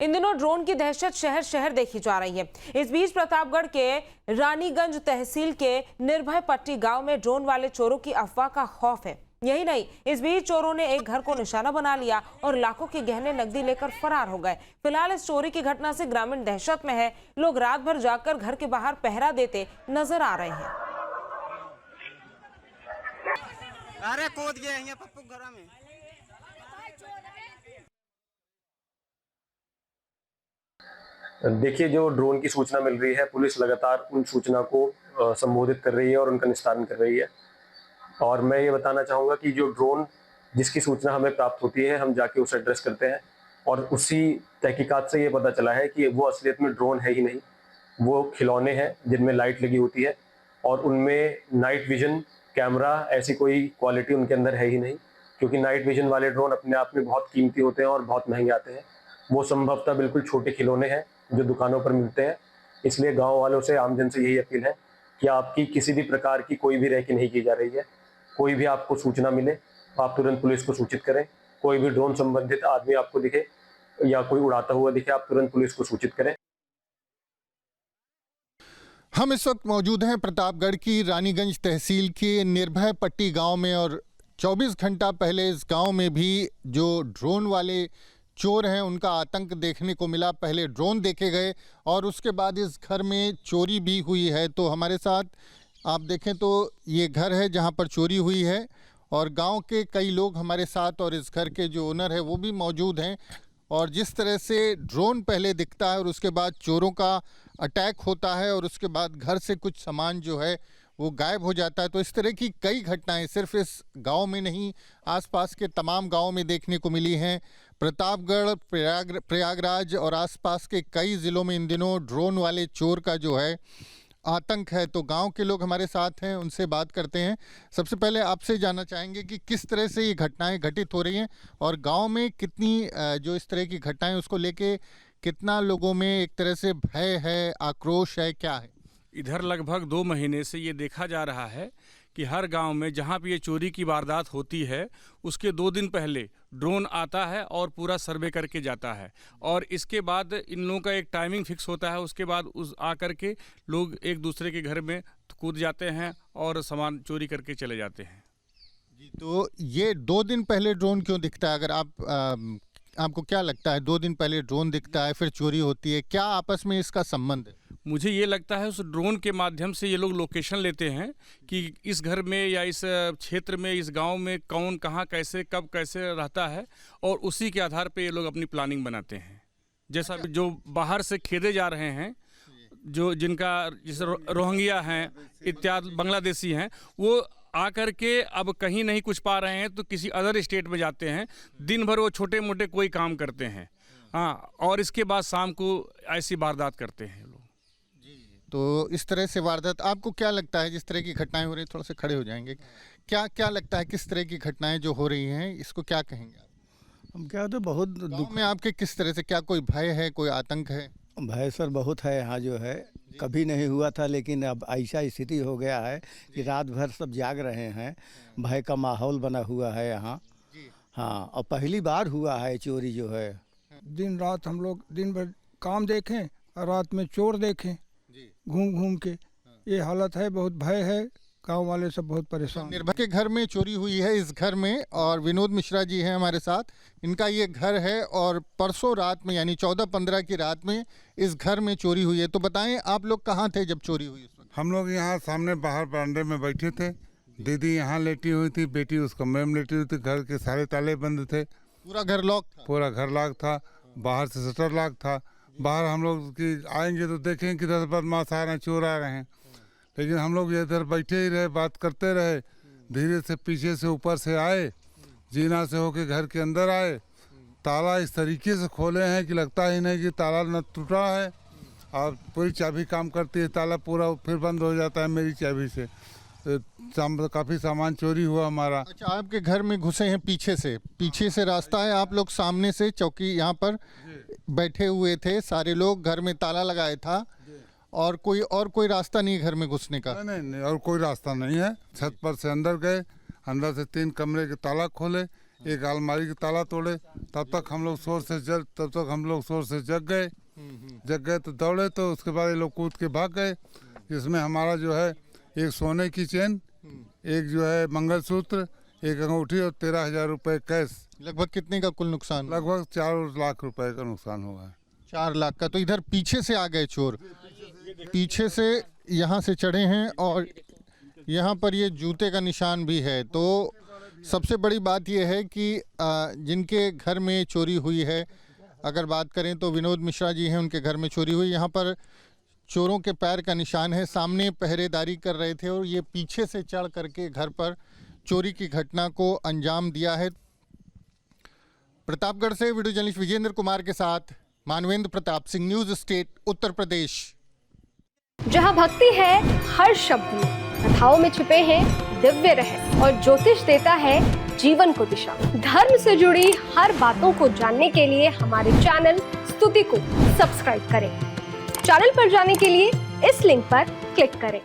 इन दिनों ड्रोन की दहशत शहर शहर देखी जा रही है। इस बीच प्रतापगढ़ के रानीगंज तहसील के निर्भय पट्टी गांव में ड्रोन वाले चोरों की अफवाह का खौफ है। यही नहीं, इस बीच चोरों ने एक घर को निशाना बना लिया और लाखों के गहने नकदी लेकर फरार हो गए। फिलहाल इस चोरी की घटना से ग्रामीण दहशत में है। लोग रात भर जाकर घर के बाहर पहरा देते नजर आ रहे हैं। अरे कूद गए हैं पप्पू घर में। देखिए, जो ड्रोन की सूचना मिल रही है, पुलिस लगातार उन सूचना को संबोधित कर रही है और उनका निस्तारण कर रही है। और मैं ये बताना चाहूँगा कि जो ड्रोन जिसकी सूचना हमें प्राप्त होती है, हम जाके उसे एड्रेस करते हैं और उसी तहकीकात से ये पता चला है कि वो असलियत में ड्रोन है ही नहीं, वो खिलौने हैं जिनमें लाइट लगी होती है और उनमें नाइट विजन कैमरा ऐसी कोई क्वालिटी उनके अंदर है ही नहीं, क्योंकि नाइट विजन वाले ड्रोन अपने आप में बहुत कीमती होते हैं और बहुत महंगे आते हैं। वो संभवतः बिल्कुल छोटे खिलौने हैं जो दुकानों पर मिलते हैं। इसलिए गांव वालों से, आमजन से यही अपील है कि आपकी किसी भी प्रकार की कोई भी रैकी नहीं की जा रही है। कोई भी आपको सूचना मिले, आप तुरंत पुलिस को सूचित करें। कोई भी ड्रोन संबंधित आदमी आपको दिखे या कोई उड़ाता हुआ दिखे, आप तुरंत पुलिस को सूचित करें। हम इस वक्त मौजूद हैं प्रतापगढ़ की रानीगंज तहसील के निर्भय पट्टी गांव में और 24 घंटा पहले इस गांव में भी जो ड्रोन वाले चोर हैं उनका आतंक देखने को मिला। पहले ड्रोन देखे गए और उसके बाद इस घर में चोरी भी हुई है। तो हमारे साथ आप देखें तो ये घर है जहां पर चोरी हुई है और गांव के कई लोग हमारे साथ और इस घर के जो ओनर है वो भी मौजूद हैं। और जिस तरह से ड्रोन पहले दिखता है और उसके बाद चोरों का अटैक होता है और उसके बाद घर से कुछ सामान जो है वो गायब हो जाता है, तो इस तरह की कई घटनाएं सिर्फ इस गांव में नहीं, आसपास के तमाम गांवों में देखने को मिली हैं। प्रतापगढ़, प्रयागराज और आसपास के कई ज़िलों में इन दिनों ड्रोन वाले चोर का जो है आतंक है। तो गांव के लोग हमारे साथ हैं, उनसे बात करते हैं। सबसे पहले आपसे जानना चाहेंगे कि किस तरह से ये घटनाएं घटित हो रही हैं और गांव में कितनी जो इस तरह की घटनाएं उसको लेके कितना लोगों में एक तरह से भय है, आक्रोश है, क्या है? इधर लगभग 2 महीने से ये देखा जा रहा है कि हर गांव में जहां भी ये चोरी की वारदात होती है उसके 2 दिन पहले ड्रोन आता है और पूरा सर्वे करके जाता है और इसके बाद इन लोगों का एक टाइमिंग फिक्स होता है। उसके बाद उस आकर के लोग एक दूसरे के घर में कूद जाते हैं और सामान चोरी करके चले जाते हैं। जी, तो ये 2 दिन पहले ड्रोन क्यों दिखता है? अगर आपको क्या लगता है, 2 दिन पहले ड्रोन दिखता है फिर चोरी होती है, क्या आपस में इसका संबंध है? मुझे ये लगता है उस ड्रोन के माध्यम से ये लोग लोकेशन लेते हैं कि इस घर में या इस क्षेत्र में, इस गांव में कौन कहां कैसे कब कैसे रहता है और उसी के आधार पे ये लोग अपनी प्लानिंग बनाते हैं। जैसा जो बाहर से खेदे जा रहे हैं, जो जिनका जैसे रोहिंग्या हैं इत्यादि बांग्लादेशी हैं, वो आकर के अब कहीं नहीं कुछ पा रहे हैं तो किसी अदर स्टेट में जाते हैं। दिन भर वो छोटे मोटे कोई काम करते हैं, हाँ, और इसके बाद शाम को ऐसी वारदात करते हैं लोग। तो इस तरह से वारदात, आपको क्या लगता है जिस तरह की घटनाएं हो रही हैं, थोड़ा से खड़े हो जाएंगे, क्या लगता है किस तरह की घटनाएं जो हो रही हैं इसको क्या कहेंगे आप? हम क्या तो बहुत दुख में आपके किस तरह से, क्या कोई भय है, कोई आतंक है? भय सर बहुत है यहाँ जो है, कभी नहीं हुआ था लेकिन अब ऐसा स्थिति हो गया है कि रात भर सब जाग रहे हैं, भय का माहौल बना हुआ है यहाँ। हाँ, और पहली बार हुआ है चोरी जो है। दिन रात हम लोग दिन भर काम देखें और रात में चोर देखें घूम घूम के, ये हालत है, बहुत भय है, गांव वाले सब बहुत परेशान। निर्भय के घर में चोरी हुई है इस घर में और विनोद मिश्रा जी हैं हमारे साथ। इनका ये घर है और परसों रात में यानी 14-15 की रात में इस घर में चोरी हुई है। तो बताएं, आप लोग कहाँ थे जब चोरी हुई? उस वक्त हम लोग यहाँ सामने बाहर बरामदे में बैठे थे। दीदी यहाँ लेटी हुई थी, बेटी उस कमरे में लेटी हुई थी। घर के सारे ताले बंद थे, पूरा घर लॉक था? पूरा घर लॉक था, बाहर से शटर लॉक था। बाहर हम लोग की आएंगे तो देखेंगे कि इधर बदमाश आ रहे हैं, चोर आ रहे हैं, लेकिन हम लोग इधर बैठे ही रहे, बात करते रहे। धीरे से पीछे से ऊपर से आए, जीना से होके घर के अंदर आए। ताला इस तरीके से खोले हैं कि लगता ही नहीं कि ताला न टूटा है और पूरी चाबी काम करती है, ताला पूरा फिर बंद हो जाता है मेरी चाबी से। काफ़ी सामान चोरी हुआ हमारा। अच्छा, आपके घर में घुसे हैं पीछे से रास्ता है, आप लोग सामने से चौकी यहाँ पर बैठे हुए थे, सारे लोग, घर में ताला लगाया था और कोई रास्ता नहीं घर में घुसने का? नहीं, और कोई रास्ता नहीं है। छत पर से अंदर गए, अंदर से 3 कमरे के ताला खोले, एक अलमारी की ताला तोड़े, तब तक हम लोग शोर से जग गए तो दौड़े, तो उसके बाद ये लोग कूद के भाग गए। जिसमें हमारा जो है एक सोने की चेन, एक जो है मंगलसूत्र, एक अंगूठी और 13,000 रुपये कैश। लगभग कितने का कुल नुकसान? लगभग 4 लाख रुपए का नुकसान हुआ है। 4 लाख का। तो इधर पीछे से आ गए चोर, पीछे से यहाँ से चढ़े हैं और यहाँ पर ये जूते का निशान भी है। तो सबसे बड़ी बात यह है कि जिनके घर में चोरी हुई है, अगर बात करें तो विनोद मिश्रा जी हैं, उनके घर में चोरी हुई। यहाँ पर चोरों के पैर का निशान है, सामने पहरेदारी कर रहे थे और ये पीछे से चढ़ करके घर पर चोरी की घटना को अंजाम दिया है। प्रतापगढ़ से वीडियो जर्नलिस्ट विजेंद्र कुमार के साथ मानवेंद्र प्रताप सिंह, न्यूज़ स्टेट, उत्तर प्रदेश। जहां भक्ति है हर शब्द में, कथाओं में छुपे हैं दिव्य रहस्य और ज्योतिष देता है जीवन को दिशा। धर्म से जुड़ी हर बातों को जानने के लिए हमारे चैनल स्तुति को सब्सक्राइब करें। चैनल पर जाने के लिए इस लिंक पर क्लिक करें।